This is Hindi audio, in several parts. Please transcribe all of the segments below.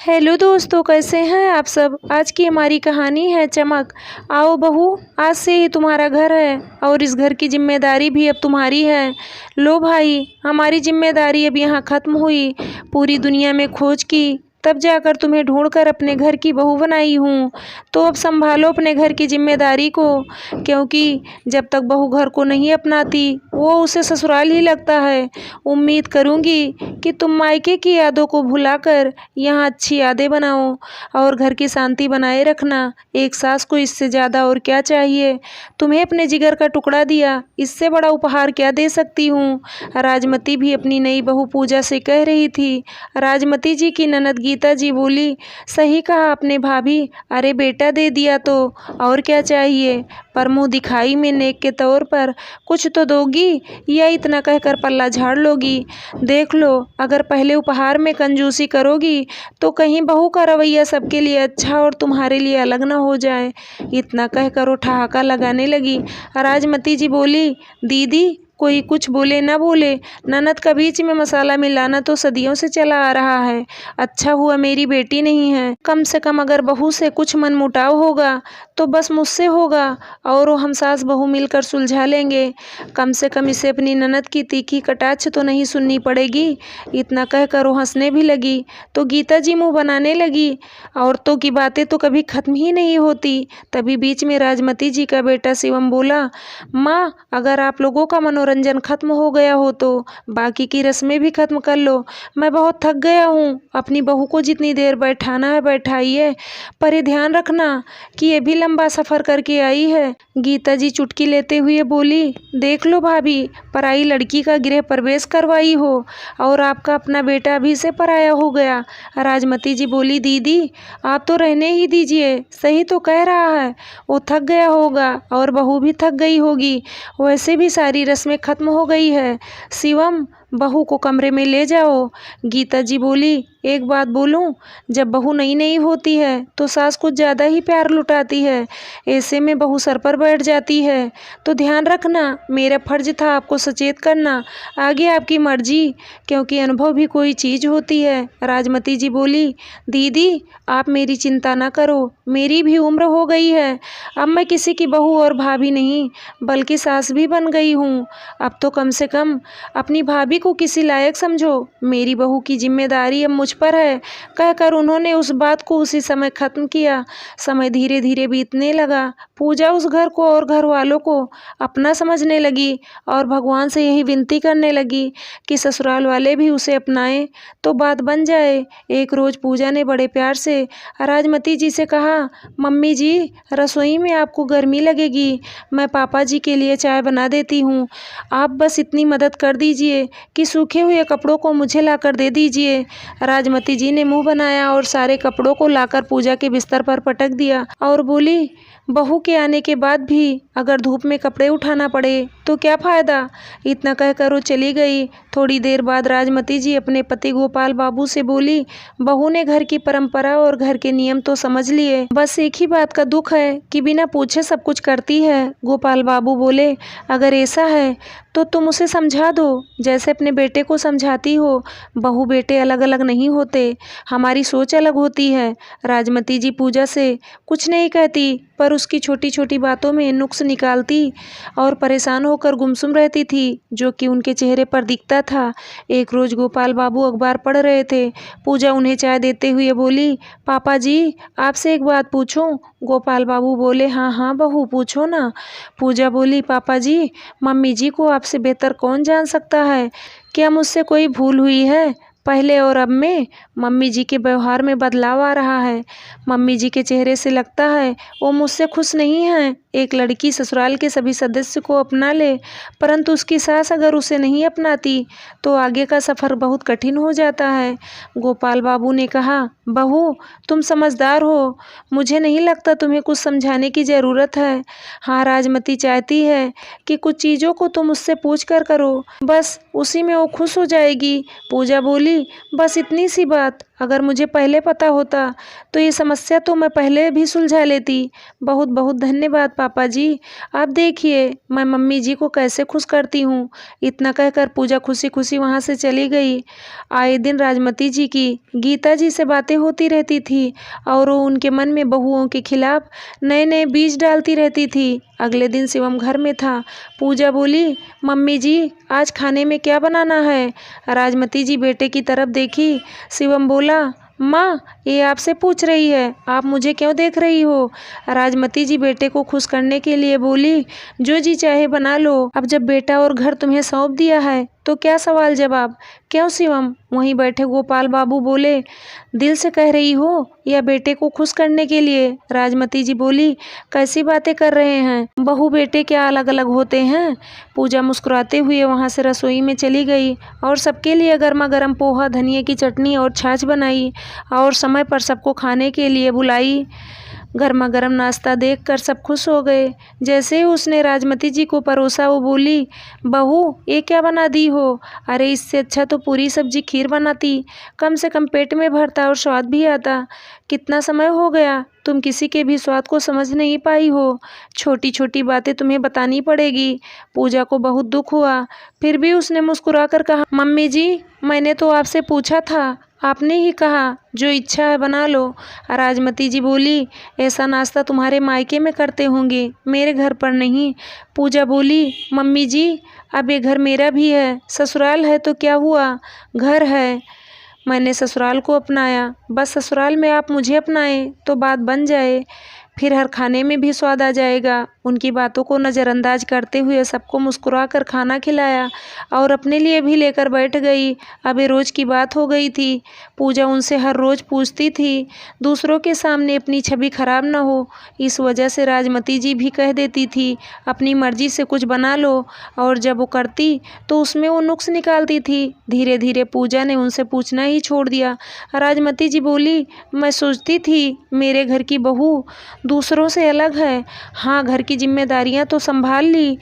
हेलो दोस्तों, कैसे हैं आप सब। आज की हमारी कहानी है चमक। आओ बहू, आज से ही तुम्हारा घर है और इस घर की जिम्मेदारी भी अब तुम्हारी है। लो भाई, हमारी जिम्मेदारी अब यहाँ ख़त्म हुई। पूरी दुनिया में खोज की, तब जाकर तुम्हें ढूंढकर अपने घर की बहू बनाई हूँ। तो अब संभालो अपने घर की जिम्मेदारी को, क्योंकि जब तक बहू घर को नहीं अपनाती वो उसे ससुराल ही लगता है। उम्मीद करूँगी कि तुम मायके की यादों को भुलाकर यहाँ अच्छी यादें बनाओ और घर की शांति बनाए रखना। एक सास को इससे ज़्यादा और क्या चाहिए। तुम्हें अपने जिगर का टुकड़ा दिया, इससे बड़ा उपहार क्या दे सकती हूँ। राजमती भी अपनी नई बहू पूजा से कह रही थी। राजमती जी की ननद गीता जी बोली, सही कहा आपने भाभी, अरे बेटा दे दिया तो और क्या चाहिए। पर मुँह दिखाई में नेक के तौर पर कुछ तो दोगी या इतना कहकर पल्ला झाड़ लोगी। देख लो, अगर पहले उपहार में कंजूसी करोगी तो कहीं बहू का रवैया सबके लिए अच्छा और तुम्हारे लिए अलग न हो जाए। इतना कहकर वो ठहाका लगाने लगी। राजमती जी बोली, दीदी कोई कुछ बोले ना बोले, ननद का बीच में मसाला मिलाना तो सदियों से चला आ रहा है। अच्छा हुआ मेरी बेटी नहीं है। कम से कम अगर बहू से कुछ मनमुटाव होगा तो बस मुझसे होगा और वो हम सास बहू मिलकर सुलझा लेंगे। कम से कम इसे अपनी ननद की तीखी कटाक्ष तो नहीं सुननी पड़ेगी। इतना कहकर वो हंसने भी लगी तो गीता जी मुँह बनाने लगी। औरतों की बातें तो कभी खत्म ही नहीं होती। तभी बीच में राजमती जी का बेटा शिवम बोला, माँ अगर आप लोगों का मनोरंजन खत्म हो गया हो तो बाकी की रस्में भी खत्म कर लो। मैं बहुत थक गया हूँ। अपनी बहू को जितनी देर बैठाना है बैठाइए, पर ये ध्यान रखना कि ये भी लंबा सफ़र करके आई है। गीता जी चुटकी लेते हुए बोली, देख लो भाभी, पराई लड़की का गृह प्रवेश करवाई हो और आपका अपना बेटा अभी से पराया हो गया। राजमती जी बोली, दीदी आप तो रहने ही दीजिए, सही तो कह रहा है। वो थक गया होगा और बहू भी थक गई होगी। वैसे भी सारी रस्में खत्म हो गई है। शिवम, बहू को कमरे में ले जाओ। गीता जी बोली, एक बात बोलूं, जब बहू नई नई होती है तो सास कुछ ज़्यादा ही प्यार लुटाती है। ऐसे में बहू सर पर बैठ जाती है। तो ध्यान रखना, मेरा फर्ज था आपको सचेत करना। आगे आपकी मर्जी, क्योंकि अनुभव भी कोई चीज़ होती है। राजमती जी बोली, दीदी आप मेरी चिंता ना करो, मेरी भी उम्र हो गई है। अब मैं किसी की बहू और भाभी नहीं बल्कि सास भी बन गई हूँ। अब तो कम से कम अपनी भाभी को किसी लायक समझो। मेरी बहू की जिम्मेदारी अब मुझ पर है। कहकर उन्होंने उस बात को उसी समय खत्म किया। समय धीरे धीरे बीतने लगा। पूजा उस घर को और घर वालों को अपना समझने लगी और भगवान से यही विनती करने लगी कि ससुराल वाले भी उसे अपनाएं तो बात बन जाए। एक रोज़ पूजा ने बड़े प्यार से राजमती जी से कहा, मम्मी जी रसोई में आपको गर्मी लगेगी, मैं पापा जी के लिए चाय बना देती हूँ। आप बस इतनी मदद कर दीजिए कि सूखे हुए कपड़ों को मुझे लाकर दे दीजिए। राजमती जी ने मुंह बनाया और सारे कपड़ों को लाकर पूजा के बिस्तर पर पटक दिया और बोली, बहू के आने के बाद भी अगर धूप में कपड़े उठाना पड़े तो क्या फ़ायदा। इतना कहकर वो चली गई। थोड़ी देर बाद राजमती जी अपने पति गोपाल बाबू से बोली, बहू ने घर की परंपरा और घर के नियम तो समझ लिए, बस एक ही बात का दुख है कि बिना पूछे सब कुछ करती है। गोपाल बाबू बोले, अगर ऐसा है तो तुम उसे समझा दो जैसे अपने बेटे को समझाती हो। बहू बेटे अलग अलग नहीं होते, हमारी सोच अलग होती है। राजमती जी पूजा से कुछ नहीं कहती, पर उसकी छोटी छोटी बातों में नुक्स निकालती और परेशान होकर गुमसुम रहती थी, जो कि उनके चेहरे पर दिखता था। एक रोज़ गोपाल बाबू अखबार पढ़ रहे थे। पूजा उन्हें चाय देते हुए बोली, पापा जी आपसे एक बात पूछूं। गोपाल बाबू बोले, हाँ हाँ बहू पूछो ना। पूजा बोली, पापा जी मम्मी जी को आपसे बेहतर कौन जान सकता है। क्या मुझसे कोई भूल हुई है। पहले और अब में मम्मी जी के व्यवहार में बदलाव आ रहा है। मम्मी जी के चेहरे से लगता है वो मुझसे खुश नहीं हैं। एक लड़की ससुराल के सभी सदस्य को अपना ले, परंतु उसकी सास अगर उसे नहीं अपनाती तो आगे का सफ़र बहुत कठिन हो जाता है। गोपाल बाबू ने कहा, बहू तुम समझदार हो, मुझे नहीं लगता तुम्हें कुछ समझाने की ज़रूरत है। हाँ, राजमती चाहती है कि कुछ चीज़ों को तुम उससे पूछ कर करो, बस उसी में वो खुश हो जाएगी। पूजा बोली, बस इतनी सी बात। अगर मुझे पहले पता होता तो ये समस्या तो मैं पहले भी सुलझा लेती। बहुत बहुत धन्यवाद पापा जी। आप देखिए मैं मम्मी जी को कैसे खुश करती हूँ। इतना कहकर पूजा खुशी खुशी वहाँ से चली गई। आए दिन राजमती जी की गीता जी से बातें होती रहती थी और वो उनके मन में बहुओं के खिलाफ नए नए बीज डालती रहती थी। अगले दिन शिवम घर में था। पूजा बोली, मम्मी जी आज खाने में क्या बनाना है? राजमती जी बेटे की तरफ देखी। शिवम बोला, माँ ये आपसे पूछ रही है, आप मुझे क्यों देख रही हो? राजमती जी बेटे को खुश करने के लिए बोली, जो जी चाहे बना लो। अब जब बेटा और घर तुम्हें सौंप दिया है तो क्या सवाल जवाब? क्यों शिवम? वहीं बैठे गोपाल बाबू बोले, दिल से कह रही हो या बेटे को खुश करने के लिए? राजमती जी बोली, कैसी बातें कर रहे हैं, बहू बेटे क्या अलग अलग होते हैं? पूजा मुस्कुराते हुए वहां से रसोई में चली गई और सबके लिए गर्मा गर्म पोहा, धनिया की चटनी और छाछ बनाई और समय पर सबको खाने के लिए बुलाई। गर्मा गर्म नाश्ता देखकर सब खुश हो गए। जैसे ही उसने राजमती जी को परोसा वो बोली, बहू ये क्या बना दी हो? अरे इससे अच्छा तो पूरी सब्जी खीर बनाती, कम से कम पेट में भरता और स्वाद भी आता। कितना समय हो गया तुम किसी के भी स्वाद को समझ नहीं पाई हो। छोटी छोटी बातें तुम्हें बतानी पड़ेगी। पूजा को बहुत दुख हुआ, फिर भी उसने मुस्कुराकर कहा, मम्मी जी मैंने तो आपसे पूछा था, आपने ही कहा जो इच्छा है बना लो। राजमती जी बोली, ऐसा नाश्ता तुम्हारे मायके में करते होंगे, मेरे घर पर नहीं। पूजा बोली, मम्मी जी अब ये घर मेरा भी है, ससुराल है तो क्या हुआ, घर है। मैंने ससुराल को अपनाया, बस ससुराल में आप मुझे अपनाएं तो बात बन जाए, फिर हर खाने में भी स्वाद आ जाएगा। उनकी बातों को नज़रअंदाज करते हुए सबको मुस्कुराकर खाना खिलाया और अपने लिए भी लेकर बैठ गई। अब ये रोज़ की बात हो गई थी। पूजा उनसे हर रोज़ पूछती थी, दूसरों के सामने अपनी छवि खराब ना हो, इस वजह से राजमती जी भी कह देती थी, अपनी मर्जी से कुछ बना लो, और जब वो करती तो उसमें वो नुक्स निकालती थी। धीरे धीरे पूजा ने उनसे पूछना ही छोड़ दिया। राजमती जी बोली, मैं सोचती थी मेरे घर की बहू दूसरों से अलग है। हाँ घर की जिम्मेदारियां तो संभाल ली,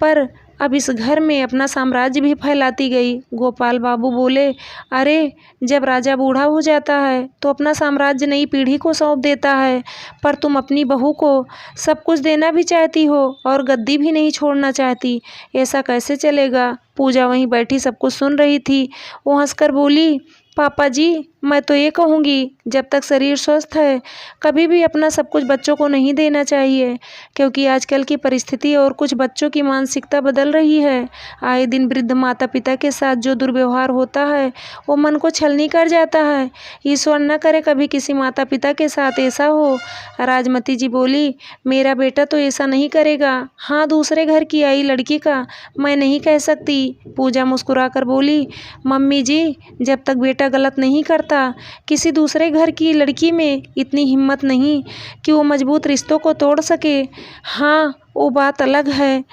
पर अब इस घर में अपना साम्राज्य भी फैलाती गई। गोपाल बाबू बोले, अरे जब राजा बूढ़ा हो जाता है तो अपना साम्राज्य नई पीढ़ी को सौंप देता है, पर तुम अपनी बहू को सब कुछ देना भी चाहती हो और गद्दी भी नहीं छोड़ना चाहती, ऐसा कैसे चलेगा? पूजा वहीं बैठी सब कुछ सुन रही थी। वो हंसकर बोली, पापा जी मैं तो ये कहूँगी जब तक शरीर स्वस्थ है कभी भी अपना सब कुछ बच्चों को नहीं देना चाहिए, क्योंकि आजकल की परिस्थिति और कुछ बच्चों की मानसिकता बदल रही है। आए दिन वृद्ध माता पिता के साथ जो दुर्व्यवहार होता है वो मन को छलनी कर जाता है। ईश्वर न करे कभी किसी माता पिता के साथ ऐसा हो। राजमती जी बोली, मेरा बेटा तो ऐसा नहीं करेगा। हाँ दूसरे घर की आई लड़की का मैं नहीं कह सकती। पूजा मुस्कुरा कर बोली, मम्मी जी जब तक बेटा गलत नहीं करता किसी दूसरे घर की लड़की में इतनी हिम्मत नहीं कि वो मजबूत रिश्तों को तोड़ सके। हाँ वो बात अलग है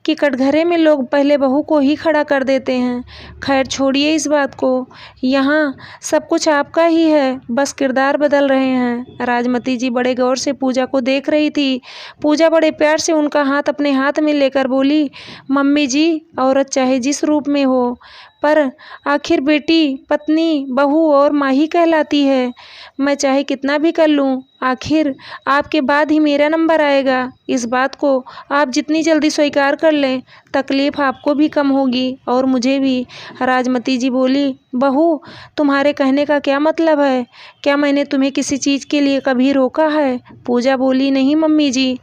कि कटघरे में लोग पहले बहू को ही खड़ा कर देते हैं। खैर छोड़िए इस बात को, यहाँ सब कुछ आपका ही है, बस किरदार बदल रहे हैं। राजमती जी बड़े गौर से पूजा को देख रही थी। पूजा बड़े प्यार से उनका हाथ अपने हाथ में लेकर बोली, मम्मी जी औरत चाहे जिस रूप में हो पर आखिर बेटी, पत्नी, बहू और माँ ही कहलाती है। मैं चाहे कितना भी कर लूँ आखिर आपके बाद ही मेरा नंबर आएगा। इस बात को आप जितनी जल्दी स्वीकार कर लें तकलीफ आपको भी कम होगी और मुझे भी। राजमती जी बोली, बहू तुम्हारे कहने का क्या मतलब है? क्या मैंने तुम्हें किसी चीज़ के लिए कभी रोका है? पूजा बोली, नहीं मम्मी जी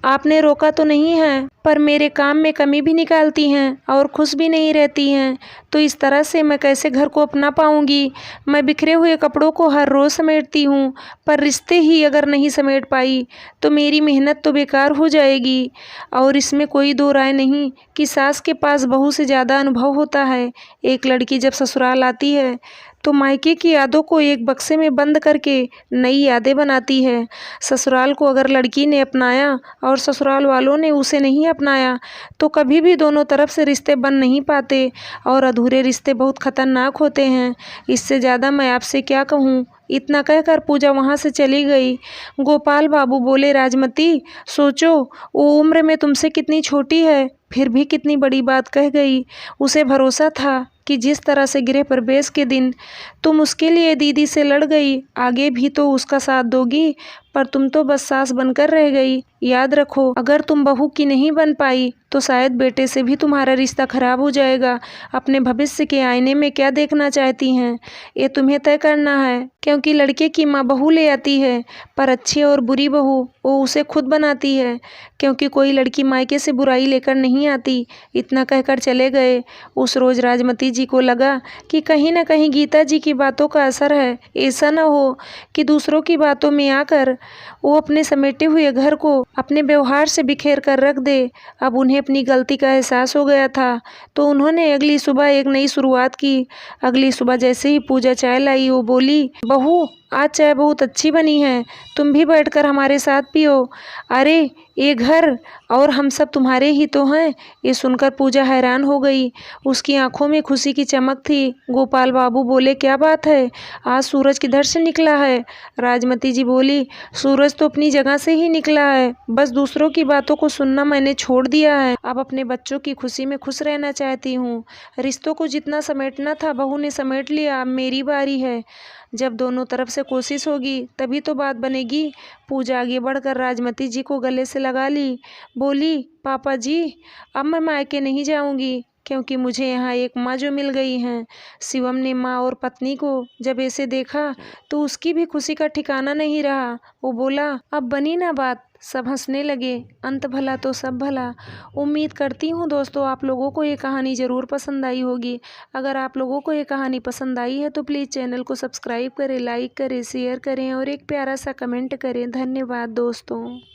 आपने रोका तो नहीं है, पर मेरे काम में कमी भी निकालती हैं और खुश भी नहीं रहती हैं, तो इस तरह से मैं कैसे घर को अपना पाऊंगी? मैं बिखरे हुए कपड़ों को हर रोज़ समेटती हूँ, पर रिश्ते ही अगर नहीं समेट पाई तो मेरी मेहनत तो बेकार हो जाएगी। और इसमें कोई दो राय नहीं कि सास के पास बहू से ज़्यादा अनुभव होता है। एक लड़की जब ससुराल आती है तो मायके की यादों को एक बक्से में बंद करके नई यादें बनाती है। ससुराल को अगर लड़की ने अपनाया और ससुराल वालों ने उसे नहीं अपनाया तो कभी भी दोनों तरफ से रिश्ते बन नहीं पाते और अधूरे रिश्ते बहुत खतरनाक होते हैं। इससे ज़्यादा मैं आपसे क्या कहूँ? इतना कहकर पूजा वहाँ से चली गई। गोपाल बाबू बोले, राजमती सोचो वो उम्र में तुमसे कितनी छोटी है, फिर भी कितनी बड़ी बात कह गई। उसे भरोसा था कि जिस तरह से गृह प्रवेश के दिन तुम उसके लिए दीदी से लड़ गई, आगे भी तो उसका साथ दोगी, पर तुम तो बस सास बनकर रह गई। याद रखो, अगर तुम बहू की नहीं बन पाई तो शायद बेटे से भी तुम्हारा रिश्ता खराब हो जाएगा। अपने भविष्य के आईने में क्या देखना चाहती हैं, ये तुम्हें तय करना है, क्योंकि लड़के की माँ बहू ले आती है, पर अच्छी और बुरी बहू वो उसे खुद बनाती है, क्योंकि कोई लड़की मायके से बुराई लेकर नहीं आती। इतना कहकर चले गए। उस रोज राजमती जी को लगा कि कहीं न कहीं गीता जी की बातों का असर है। ऐसा न हो कि दूसरों की बातों में आकर वो अपने समेटे हुए घर को अपने व्यवहार से बिखेर कर रख दे। अब उन्हें अपनी गलती का एहसास हो गया था, तो उन्होंने अगली सुबह एक नई शुरुआत की। अगली सुबह जैसे ही पूजा चाय लाई, वो बोली, बहू आज चाय बहुत अच्छी बनी है, तुम भी बैठकर हमारे साथ पियो। अरे ये घर और हम सब तुम्हारे ही तो हैं। ये सुनकर पूजा हैरान हो गई। उसकी आंखों में खुशी की चमक थी। गोपाल बाबू बोले, क्या बात है, आज सूरज किधर से निकला है? राजमती जी बोली, सूरज तो अपनी जगह से ही निकला है, बस दूसरों की बातों को सुनना मैंने छोड़ दिया है। अब अपने बच्चों की खुशी में खुश रहना चाहती हूँ। रिश्तों को जितना समेटना था बहू ने समेट लिया, अब मेरी बारी है। जब दोनों तरफ से कोशिश होगी तभी तो बात बनेगी। पूजा आगे बढ़कर राजमती जी को गले से लगा ली, बोली, पापा जी अब मैं मायके नहीं जाऊंगी, क्योंकि मुझे यहाँ एक माँ जो मिल गई हैं। शिवम ने माँ और पत्नी को जब ऐसे देखा तो उसकी भी खुशी का ठिकाना नहीं रहा। वो बोला, अब बनी ना बात। सब हंसने लगे। अंत भला तो सब भला। उम्मीद करती हूँ दोस्तों आप लोगों को ये कहानी ज़रूर पसंद आई होगी। अगर आप लोगों को ये कहानी पसंद आई है तो प्लीज़ चैनल को सब्सक्राइब करें, लाइक करें, शेयर करें और एक प्यारा सा कमेंट करें। धन्यवाद दोस्तों।